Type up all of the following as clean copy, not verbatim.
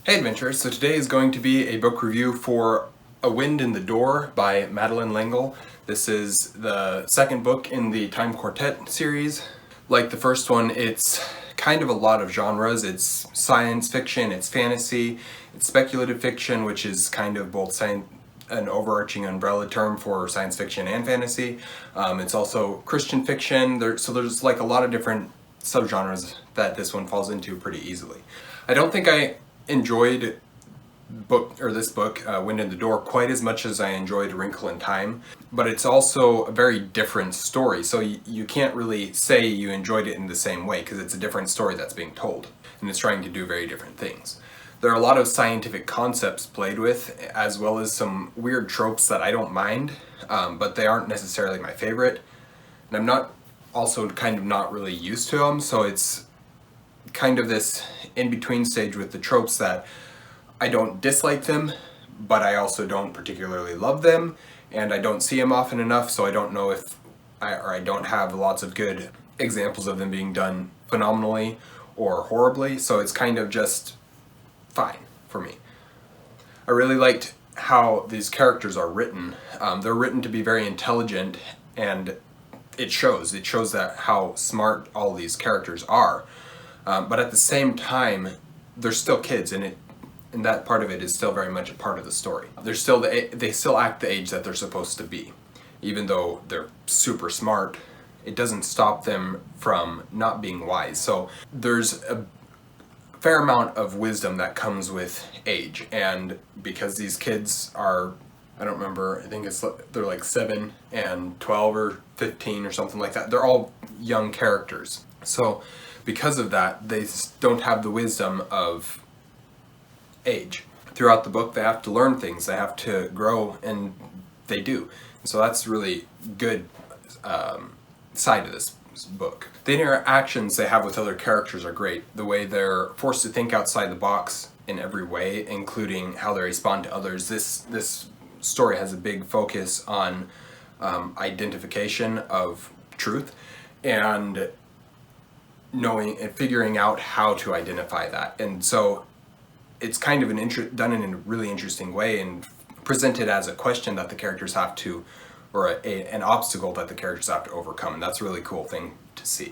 Hey adventurers, so today is going to be a book review for A Wind in the Door by Madeleine L'Engle. This is the second book in the Time Quartet series. Like the first one, it's kind of a lot of genres. It's science fiction, it's fantasy, it's speculative fiction, which is kind of both an overarching umbrella term for science fiction and fantasy. It's also Christian fiction, so there's like a lot of different subgenres that this one falls into pretty easily. I don't think I enjoyed this book, Wind in the Door, quite as much as I enjoyed A Wrinkle in Time, but it's also a very different story, so you can't really say you enjoyed it in the same way because it's a different story that's being told, and it's trying to do very different things. There are a lot of scientific concepts played with, as well as some weird tropes that I don't mind, but they aren't necessarily my favorite, and I'm not really used to them, so it's kind of this in-between stage with the tropes that I don't dislike them, but I also don't particularly love them, and I don't see them often enough, so I don't know if I don't have lots of good examples of them being done phenomenally or horribly, so it's kind of just fine for me. I really liked how these characters are written. They're written to be very intelligent, and it shows that how smart all these characters are. But at the same time, they're still kids, and that part of it is still very much a part of the story. They still act the age that they're supposed to be. Even though they're super smart, it doesn't stop them from not being wise. So there's a fair amount of wisdom that comes with age, and because these kids are, I don't remember, I think they're like 7 and 12 or 15 or something like that. They're all young characters. So because of that, they don't have the wisdom of age. Throughout the book, they have to learn things, they have to grow, and they do. So that's really good side of this book. The interactions they have with other characters are great. The way they're forced to think outside the box in every way, including how they respond to others. This story has a big focus on identification of truth and knowing and figuring out how to identify that. And so it's kind of done in a really interesting way and presented as a question that the characters have to, or an obstacle that the characters have to overcome. And that's a really cool thing to see.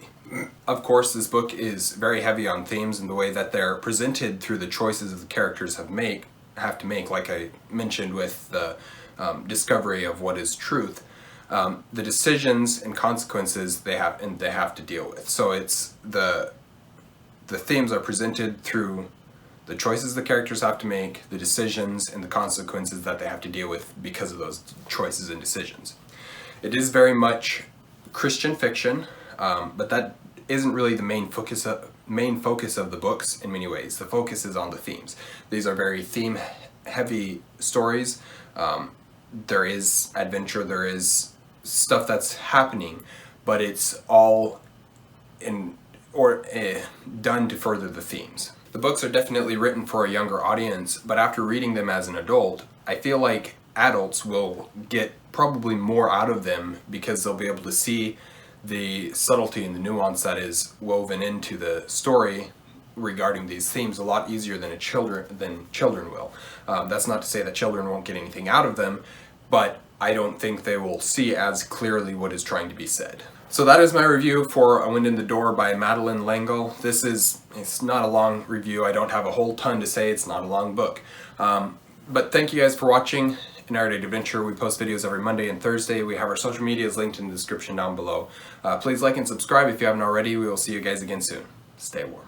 Of course, this book is very heavy on themes and the way that they're presented through the choices that the characters have to make, like I mentioned with the discovery of what is truth. The decisions and consequences they have to deal with. So it's the themes are presented through the choices the characters have to make, the decisions, and the consequences that they have to deal with because of those choices and decisions. It is very much Christian fiction, but that isn't really the main focus of the books in many ways. The focus is on the themes. These are very theme-heavy stories. There is adventure, there is stuff that's happening, but it's all done to further the themes. The books are definitely written for a younger audience, but after reading them as an adult, I feel like adults will get probably more out of them because they'll be able to see the subtlety and the nuance that is woven into the story regarding these themes a lot easier than children will. That's not to say that children won't get anything out of them, but I don't think they will see as clearly what is trying to be said. So that is my review for A Wind in the Door by Madeleine L'Engle. It's not a long review. I don't have a whole ton to say. It's not a long book. But thank you guys for watching an Erudite Adventure. We post videos every Monday and Thursday. We have our social medias linked in the description down below. Please like and subscribe if you haven't already. We will see you guys again soon. Stay warm.